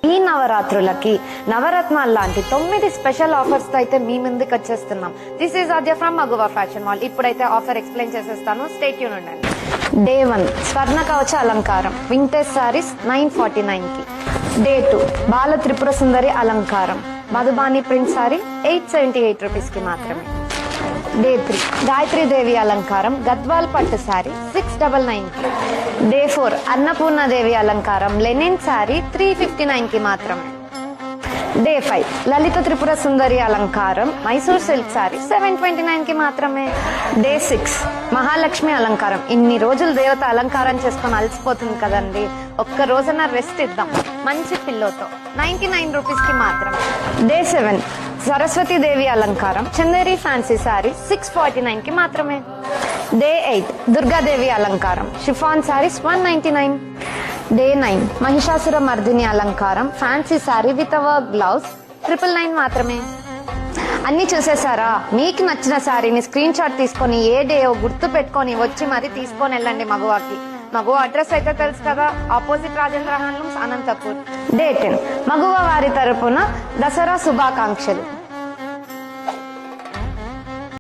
ఈ నవరాత్రులకి నవరత్నాలు లాంటి 9 special offers తో అయితే మీ ముందుకు వచ్చేస్తున్నాం. దిస్ ఈజ్ ఆద్య ఫ్రమ్ మగువా ఫ్యాషన్ మాల్. ఇప్పుడైతే ఆఫర్ ఎక్స్ప్లెయిన్ చేసేస్తాను, స్టే ట్యూన్ ఉండండి. డే 1 స్వర్ణ కవచ అలంకారం వింటేజ్ సారీస్ 949 కి. డే 2 బాల త్రిపుర సుందరి అలంకారం మధుబాని ప్రింట్ సారీ 878 రూపీస్ కి మాత్రమే. డే 3 గాయత్రీ దేవి అలంకారం గద్వాల్ పట్టు సారీ 699 కి. డే 4 అన్నపూర్ణ దేవి అలంకారం లెనిన్ సారీ 359 కి మాత్రమే. డే 5 లలిత త్రిపుర సుందరి అలంకారం మైసూర్ సిల్క్ సారీ 729 కి మాత్రమే. డే 6 మహాలక్ష్మి అలంకారం. ఇన్ని రోజులు దేవత అలంకారం చేసుకొని అలసిపోతుంది కదండి, ఒక్క రోజున రెస్ట్ ఇద్దాం మంచి పిల్లోతో 99 రూపీస్ కి మాత్రమే. డే 7 సరస్వతి దేవి అలంకారం చందేరి ఫ్యాన్సీ సారీ 649 కి మాత్రమే. డే 8 దుర్గాదేవి అలంకారం షిఫాన్ సారీస్ 199. డే 9 మహిషాసుర మర్దిని అలంకారం fancy sorry with work blouse 999 మాత్రమే. అన్ని చూసేసారా? మీకు నచ్చిన సారీని స్క్రీన్ షాట్ తీసుకొని ఏ డే గుర్తు పెట్టుకొని వచ్చి మరి తీసుకొని వెళ్ళండి మగువాకి. మగువ అడ్రస్ అయితే తెలుసు కదా, opposite Rajendra handlooms, Anantapur. Day 10 మగువ వారి తరపున దసరా శుభాకాంక్షలు.